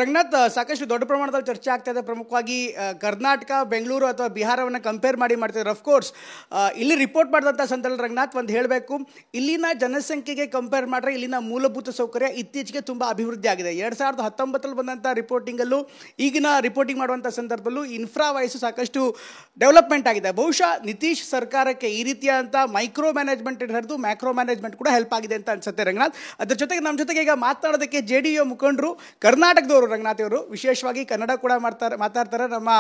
ರಂಗನಾಥ್, ಸಾಕಷ್ಟು ದೊಡ್ಡ ಪ್ರಮಾಣದಲ್ಲಿ ಚರ್ಚೆ ಆಗ್ತಾ ಇದೆ. ಪ್ರಮುಖವಾಗಿ ಕರ್ನಾಟಕ, ಬೆಂಗಳೂರು ಅಥವಾ ಬಿಹಾರವನ್ನು ಕಂಪೇರ್ ಮಾಡ್ತಿದ್ದಾರೆ. ಅಫ್ಕೋರ್ಸ್ ಇಲ್ಲಿ ರಿಪೋರ್ಟ್ ಮಾಡಿದಂಥ ಸಂದರ್ಭದಲ್ಲಿ ರಂಗನಾಥ್ ಒಂದು ಹೇಳಬೇಕು, ಇಲ್ಲಿನ ಜನಸಂಖ್ಯೆಗೆ ಕಂಪೇರ್ ಮಾಡಿದ್ರೆ ಇಲ್ಲಿನ ಮೂಲಭೂತ ಸೌಕರ್ಯ ಇತ್ತೀಚೆಗೆ ತುಂಬ ಅಭಿವೃದ್ಧಿ ಆಗಿದೆ. 2019 ಬಂದಂಥ ರಿಪೋರ್ಟಿಂಗಲ್ಲೂ ಈಗಿನ ರಿಪೋರ್ಟಿಂಗ್ ಮಾಡುವಂಥ ಸಂದರ್ಭದಲ್ಲೂ ಇನ್ಫ್ರಾ ವೈಸು ಸಾಕಷ್ಟು ಡೆವಲಪ್ಮೆಂಟ್ ಆಗಿದೆ. ಬಹುಶಃ ನಿತೀಶ್ ಸರ್ಕಾರಕ್ಕೆ ಈ ರೀತಿಯಾದಂಥ ಮೈಕ್ರೋ ಮ್ಯಾನೇಜ್ಮೆಂಟ್ ಹಿಡಿದು ಮ್ಯಾಕ್ರೋ ಮ್ಯಾನೇಜ್ಮೆಂಟ್ ಕೂಡ ಹೆಲ್ಪ್ ಆಗಿದೆ ಅಂತ ಅನ್ಸುತ್ತೆ ರಂಗನಾಥ್. ಅದ್ರ ಜೊತೆಗೆ ನಮ್ಮ ಜೊತೆಗೆ ಈಗ ಮಾತನಾಡೋದಕ್ಕೆ JDU ಮುಖಂಡರು, ಕರ್ನಾಟಕದವರು ರಂಗನಾಥ್ ಅವರು, ವಿಶೇಷವಾಗಿ ಕನ್ನಡ ಕೂಡ ಮಾತಾಡ್ತಾರೆ. ನಮ್ಮ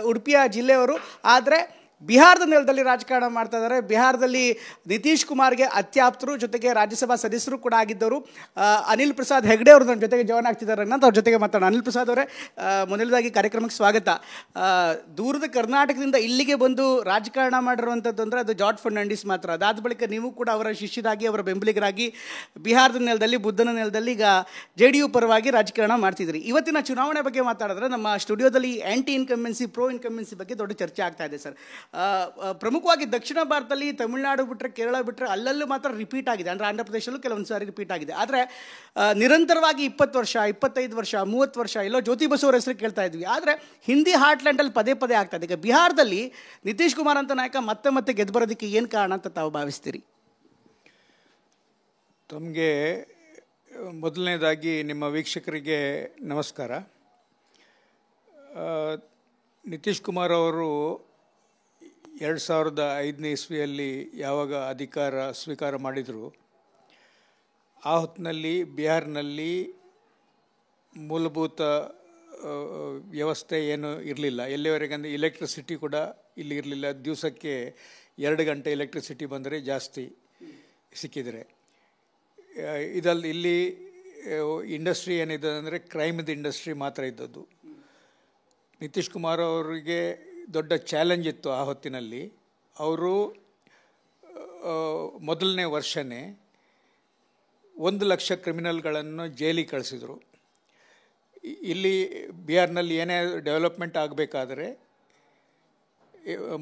ಉಡುಪಿಯ ಜಿಲ್ಲೆಯವರು, ಆದರೆ ಬಿಹಾರದ ನೆಲದಲ್ಲಿ ರಾಜಕಾರಣ ಮಾಡ್ತಾ ಇದ್ದಾರೆ. ಬಿಹಾರದಲ್ಲಿ ನಿತೀಶ್ ಕುಮಾರ್ಗೆ ಅತ್ಯಾಪ್ತರು, ಜೊತೆಗೆ ರಾಜ್ಯಸಭಾ ಸದಸ್ಯರು ಕೂಡ ಆಗಿದ್ದವರು ಅನಿಲ್ ಪ್ರಸಾದ್ ಹೆಗ್ಡೆ ಅವರು ನಮ್ಮ ಜೊತೆಗೆ ಜಾಯ್ನ್ ಆಗ್ತಿದ್ದಾರೆ ರಂಗನಾಥ್. ಅವ್ರ ಜೊತೆಗೆ ಮಾತಾಡೋಣ. ಅನಿಲ್ ಪ್ರಸಾದ್ ಅವರೇ, ಮೊದಲದಾಗಿ ಕಾರ್ಯಕ್ರಮಕ್ಕೆ ಸ್ವಾಗತ. ದೂರದ ಕರ್ನಾಟಕದಿಂದ ಇಲ್ಲಿಗೆ ಬಂದು ರಾಜಕಾರಣ ಮಾಡಿರುವಂಥದ್ದು ಅಂದರೆ ಅದು ಜಾರ್ಜ್ ಫರ್ನಾಂಡಿಸ್ ಮಾತ್ರ. ಅದಾದ ಬಳಿಕ ನೀವು ಕೂಡ ಅವರ ಶಿಷ್ಯರಾಗಿ, ಅವರ ಬೆಂಬಲಿಗರಾಗಿ ಬಿಹಾರದ ನೆಲದಲ್ಲಿ, ಬುದ್ಧನ ನೆಲದಲ್ಲಿ ಈಗ JDU ಪರವಾಗಿ ರಾಜಕಾರಣ ಮಾಡ್ತಿದ್ರಿ. ಇವತ್ತಿನ ಚುನಾವಣೆ ಬಗ್ಗೆ ಮಾತಾಡಿದ್ರೆ ನಮ್ಮ ಸ್ಟುಡಿಯೋದಲ್ಲಿ ಆ್ಯಂಟಿ ಇನ್ಕಂಬೆನ್ಸಿ, ಪ್ರೋ ಇನ್ಕಂಬೆನ್ಸಿ ಬಗ್ಗೆ ದೊಡ್ಡ ಚರ್ಚೆ ಆಗ್ತಾ ಇದೆ ಸರ್. ಪ್ರಮುಖವಾಗಿ ದಕ್ಷಿಣ ಭಾರತದಲ್ಲಿ ತಮಿಳುನಾಡು ಬಿಟ್ಟರೆ, ಕೇರಳ ಬಿಟ್ಟರೆ ಅಲ್ಲಲ್ಲೂ ಮಾತ್ರ ರಿಪೀಟ್ ಆಗಿದೆ. ಅಂದರೆ ಆಂಧ್ರ ಪ್ರದೇಶಲ್ಲೂ ಕೆಲವೊಂದು ಸಾರಿ ರಿಪೀಟ್ ಆಗಿದೆ. ಆದರೆ ನಿರಂತರವಾಗಿ 20 ವರ್ಷ, 25 ವರ್ಷ, 30 ವರ್ಷ ಎಲ್ಲೋ ಜ್ಯೋತಿ ಬಸು ಅವರ ಹೆಸರು ಕೇಳ್ತಾ ಇದ್ವಿ. ಆದರೆ ಹಿಂದಿ ಹಾರ್ಟ್ಲ್ಯಾಂಡಲ್ಲಿ ಪದೇ ಪದೇ ಆಗ್ತಾ ಇದೆ. ಈಗ ಬಿಹಾರದಲ್ಲಿ ನಿತೀಶ್ ಕುಮಾರ್ ಅಂತ ನಾಯಕ ಮತ್ತೆ ಗೆದ್ದು ಬರೋದಕ್ಕೆ ಏನು ಕಾರಣ ಅಂತ ತಾವು ಭಾವಿಸ್ತೀರಿ? ತಮಗೆ ಮೊದಲನೇದಾಗಿ ನಿಮ್ಮ ವೀಕ್ಷಕರಿಗೆ ನಮಸ್ಕಾರ. ನಿತೀಶ್ ಕುಮಾರ್ ಅವರು 2005ನೇ ಇಸ್ವಿಯಲ್ಲಿ ಯಾವಾಗ ಅಧಿಕಾರ ಸ್ವೀಕಾರ ಮಾಡಿದರು, ಆ ಹೊತ್ತಿನಲ್ಲಿ ಬಿಹಾರ್ನಲ್ಲಿ ಮೂಲಭೂತ ವ್ಯವಸ್ಥೆ ಏನು ಇರಲಿಲ್ಲ. ಎಲ್ಲಿವರೆಗೆ ಅಂದರೆ ಎಲೆಕ್ಟ್ರಿಸಿಟಿ ಕೂಡ ಇಲ್ಲಿ ಇರಲಿಲ್ಲ. ದಿವಸಕ್ಕೆ 2 ಗಂಟೆ ಎಲೆಕ್ಟ್ರಿಸಿಟಿ ಬಂದರೆ ಜಾಸ್ತಿ ಸಿಕ್ಕಿದರೆ. ಇಲ್ಲಿ ಇಂಡಸ್ಟ್ರಿ ಏನಿದೆ ಅಂದರೆ ಕ್ರೈಮ್ದು ಇಂಡಸ್ಟ್ರಿ ಮಾತ್ರ ಇದ್ದದ್ದು. ನಿತೀಶ್ ಕುಮಾರ್ ಅವರಿಗೆ ದೊಡ್ಡ ಚಾಲೆಂಜ್ ಇತ್ತು ಆ ಹೊತ್ತಿನಲ್ಲಿ. ಅವರು ಮೊದಲನೇ ವರ್ಷನೇ 1 ಲಕ್ಷ ಕ್ರಿಮಿನಲ್ಗಳನ್ನು ಜೈಲಿಗೆ ಕಳಿಸಿದರು. ಇಲ್ಲಿ ಬಿಹಾರ್ನಲ್ಲಿ ಏನೇ ಡೆವಲಪ್ಮೆಂಟ್ ಆಗಬೇಕಾದ್ರೆ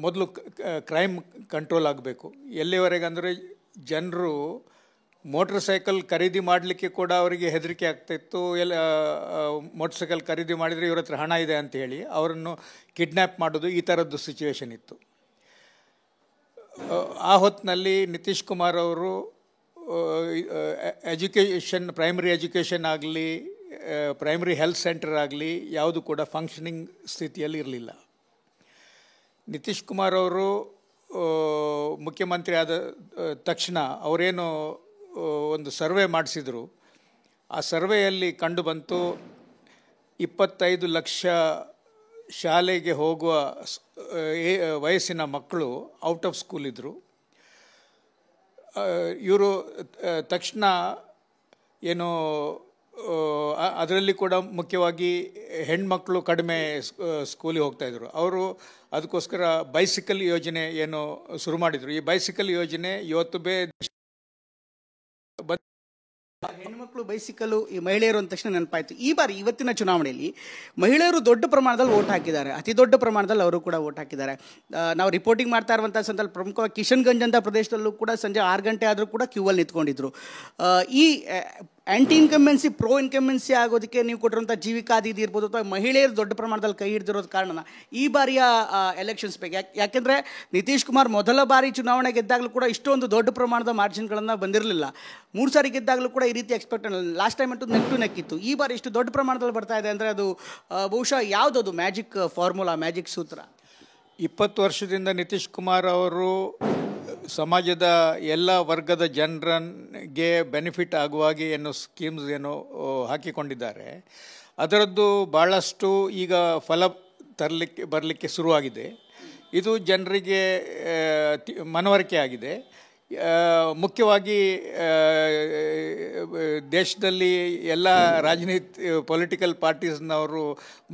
ಮೊದಲು ಕ್ರೈಮ್ ಕಂಟ್ರೋಲ್ ಆಗಬೇಕು. ಎಲ್ಲಿವರೆಗೆ ಅಂದರೆ ಜನರು ಮೋಟ್ರ್ ಸೈಕಲ್ ಖರೀದಿ ಮಾಡಲಿಕ್ಕೆ ಕೂಡ ಅವರಿಗೆ ಹೆದರಿಕೆ ಆಗ್ತಾಯಿತ್ತು. ಮೋಟ್ರ್ ಸೈಕಲ್ ಖರೀದಿ ಮಾಡಿದರೆ ಇವ್ರ ಹತ್ರ ಹಣ ಇದೆ ಅಂತ ಹೇಳಿ ಅವರನ್ನು ಕಿಡ್ನ್ಯಾಪ್ ಮಾಡೋದು, ಈ ಥರದ್ದು ಸಿಚುವೇಶನ್ ಇತ್ತು. ಆ ಹೊತ್ತಿನಲ್ಲಿ ನಿತೀಶ್ ಕುಮಾರ್ ಅವರು ಎಜುಕೇಷನ್, ಪ್ರೈಮರಿ ಎಜುಕೇಷನ್ ಆಗಲಿ, ಪ್ರೈಮರಿ ಹೆಲ್ತ್ ಸೆಂಟರ್ ಆಗಲಿ ಯಾವುದು ಕೂಡ ಫಂಕ್ಷನಿಂಗ್ ಸ್ಥಿತಿಯಲ್ಲಿ ಇರಲಿಲ್ಲ. ನಿತೀಶ್ ಕುಮಾರ್ ಅವರು ಮುಖ್ಯಮಂತ್ರಿ ಆದ ತಕ್ಷಣ ಅವರೇನು ಒಂದು ಸರ್ವೆ ಮಾಡಿಸಿದರು. ಆ ಸರ್ವೆಯಲ್ಲಿ ಕಂಡು ಬಂತು 25 ಲಕ್ಷ ಶಾಲೆಗೆ ಹೋಗುವ ವಯಸ್ಸಿನ ಮಕ್ಕಳು ಔಟ್ ಆಫ್ ಸ್ಕೂಲ್ ಇದ್ದರು. ಇವರು ತಕ್ಷಣ ಏನು, ಅದರಲ್ಲಿ ಕೂಡ ಮುಖ್ಯವಾಗಿ ಹೆಣ್ಮಕ್ಳು ಕಡಿಮೆ ಸ್ಕೂಲಿಗೆ ಹೋಗ್ತಾಯಿದ್ರು. ಅವರು ಅದಕ್ಕೋಸ್ಕರ ಬೈಸಿಕಲ್ ಯೋಜನೆ ಏನು ಶುರು ಮಾಡಿದರು. ಈ ಬೈಸಿಕಲ್ ಯೋಜನೆ ಇವತ್ತು ಹೆಣ್ಮಕ್ಳು ಬೈಸಿಕಲ್, ಈ ಮಹಿಳೆಯರು ಅಂದ ತಕ್ಷಣ ನೆನಪಾಯಿತು. ಈ ಬಾರಿ ಇವತ್ತಿನ ಚುನಾವಣೆಯಲ್ಲಿ ಮಹಿಳೆಯರು ದೊಡ್ಡ ಪ್ರಮಾಣದಲ್ಲಿ ವೋಟ್ ಹಾಕಿದ್ದಾರೆ. ಅತಿ ದೊಡ್ಡ ಪ್ರಮಾಣದಲ್ಲಿ ಅವರು ಕೂಡ ವೋಟ್ ಹಾಕಿದ್ದಾರೆ. ನಾವು ರಿಪೋರ್ಟಿಂಗ್ ಮಾಡ್ತಾ ಇರುವಂಥ ಸಂದರ್ಭದಲ್ಲಿ ಪ್ರಮುಖವಾಗಿ ಕಿಶನ್ಗಂಜ್ ಅಂತ ಪ್ರದೇಶದಲ್ಲೂ ಕೂಡ ಸಂಜೆ 6 ಗಂಟೆ ಆದರೂ ಕೂಡ ಕ್ಯೂವಲ್ಲಿ ನಿಂತ್ಕೊಂಡಿದ್ರು. ಈ ಆ್ಯಂಟಿ ಇನ್ಕಂಬೆನ್ಸಿ, ಪ್ರೋ ಇನ್ಕಂಬೆನ್ಸಿ ಆಗೋದಕ್ಕೆ ನೀವು ಕೊಟ್ಟಿರುವಂಥ ಜೀವಿಕಾದಿ ಇರ್ಬೋದು ಅಥವಾ ಮಹಿಳೆಯರು ದೊಡ್ಡ ಪ್ರಮಾಣದಲ್ಲಿ ಕೈ ಹಿಡಿದಿರೋದು ಕಾರಣ ಈ ಬಾರಿಯ ಎಲೆಕ್ಷನ್ಸ್ ಬಗ್ಗೆ. ಯಾಕೆಂದರೆ ನಿತೀಶ್ ಕುಮಾರ್ ಮೊದಲ ಬಾರಿ ಚುನಾವಣೆ ಗೆದ್ದಾಗಲೂ ಕೂಡ ಇಷ್ಟೊಂದು ದೊಡ್ಡ ಪ್ರಮಾಣದ ಮಾರ್ಜಿನ್ಗಳನ್ನು ಬಂದಿರಲಿಲ್ಲ. 3 ಸಾರಿ ಗೆದ್ದಾಗಲೂ ಕೂಡ ಈ ರೀತಿ ಎಕ್ಸ್ಪೆಕ್ಟ್ ಲಾಸ್ಟ್ ಟೈಮ್ ಅಂತೂ ನೆಕ್ ಟು ನೆಕ್ ಇತ್ತು. ಈ ಬಾರಿ ಇಷ್ಟು ದೊಡ್ಡ ಪ್ರಮಾಣದಲ್ಲಿ ಬರ್ತಾ ಇದೆ ಅಂದರೆ ಅದು ಬಹುಶಃ ಯಾವುದದು ಮ್ಯಾಜಿಕ್ ಫಾರ್ಮುಲಾ, ಮ್ಯಾಜಿಕ್ ಸೂತ್ರ? 20 ವರ್ಷದಿಂದ ನಿತೀಶ್ ಕುಮಾರ್ ಅವರು ಸಮಾಜದ ಎಲ್ಲ ವರ್ಗದ ಜನರಿಗೆ ಬೆನಿಫಿಟ್ ಆಗುವಾಗೆ ಏನೋ ಸ್ಕೀಮ್ಸ್ ಏನೋ ಹಾಕಿಕೊಂಡಿದ್ದಾರೆ. ಅದರದ್ದು ಭಾಳಷ್ಟು ಈಗ ಫಲ ಬರಲಿಕ್ಕೆ ಶುರುವಾಗಿದೆ. ಇದು ಜನರಿಗೆ ಮನವರಿಕೆ ಆಗಿದೆ. ಮುಖ್ಯವಾಗಿ ದೇಶದಲ್ಲಿ ಎಲ್ಲ ಪೊಲಿಟಿಕಲ್ ಪಾರ್ಟೀಸ್ನವರು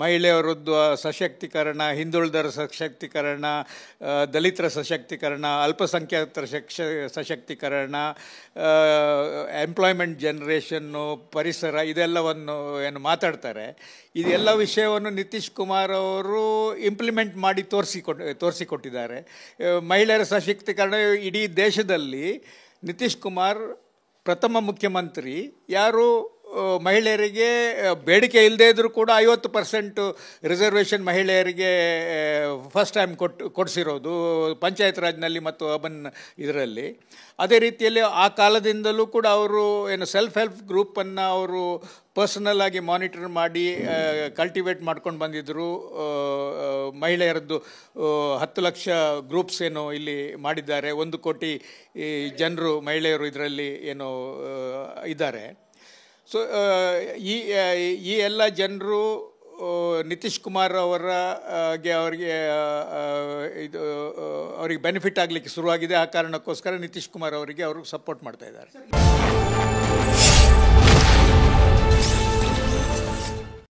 ಮಹಿಳೆಯರದ್ದು ಸಶಕ್ತೀಕರಣ, ಹಿಂದುಳಿದರ ಸಶಕ್ತೀಕರಣ, ದಲಿತರ ಸಶಕ್ತೀಕರಣ, ಅಲ್ಪಸಂಖ್ಯಾತರ ಸಶಕ್ತೀಕರಣ, ಎಂಪ್ಲಾಯ್ಮೆಂಟ್ ಜನರೇಷನ್ನು, ಪರಿಸರ, ಇದೆಲ್ಲವನ್ನು ಏನು ಮಾತಾಡ್ತಾರೆ. ಇದೆಲ್ಲ ವಿಷಯವನ್ನು ನಿತೀಶ್ ಕುಮಾರ್ ಅವರು ಇಂಪ್ಲಿಮೆಂಟ್ ಮಾಡಿ ತೋರಿಸಿಕೊಟ್ಟಿದ್ದಾರೆ. ಮಹಿಳೆಯರ ಸಶಕ್ತೀಕರಣ ಇಡೀ ದೇಶದಲ್ಲಿ ನಿತೀಶ್ ಕುಮಾರ್ ಪ್ರಥಮ ಮುಖ್ಯಮಂತ್ರಿ ಯಾರು ಮಹಿಳೆಯರಿಗೆ ಬೇಡಿಕೆ ಇಲ್ಲದೇ ಇದ್ದರೂ ಕೂಡ 50% ರಿಸರ್ವೇಷನ್ ಮಹಿಳೆಯರಿಗೆ ಫಸ್ಟ್ ಟೈಮ್ ಕೊಡಿಸಿರೋದು ಪಂಚಾಯತ್ ರಾಜ್ನಲ್ಲಿ ಮತ್ತು ಅರ್ಬನ್ ಇದರಲ್ಲಿ. ಅದೇ ರೀತಿಯಲ್ಲಿ ಆ ಕಾಲದಿಂದಲೂ ಕೂಡ ಅವರು ಏನು ಸೆಲ್ಫ್ ಹೆಲ್ಪ್ ಗ್ರೂಪನ್ನು ಅವರು ಪರ್ಸನಲ್ ಆಗಿ ಮಾನಿಟರ್ ಮಾಡಿ ಕಲ್ಟಿವೇಟ್ ಮಾಡ್ಕೊಂಡು ಬಂದಿದ್ದರು. ಮಹಿಳೆಯರದ್ದು 10 ಲಕ್ಷ ಗ್ರೂಪ್ಸ್ ಏನು ಇಲ್ಲಿ ಮಾಡಿದ್ದಾರೆ. 1 ಕೋಟಿ ಜನರು ಮಹಿಳೆಯರು ಇದರಲ್ಲಿ ಏನು ಇದ್ದಾರೆ. ಸೊ ಈ ಎಲ್ಲ ಜನರು ನಿತೀಶ್ ಕುಮಾರ್ ಅವರಿಗೆ ಇದು ಅವರಿಗೆ ಬೆನಿಫಿಟ್ ಆಗಲಿಕ್ಕೆ ಶುರುವಾಗಿದೆ. ಆ ಕಾರಣಕ್ಕೋಸ್ಕರ ನಿತೀಶ್ ಕುಮಾರ್ ಅವರಿಗೆ ಅವರು ಸಪೋರ್ಟ್ ಮಾಡ್ತಾ ಇದ್ದಾರೆ.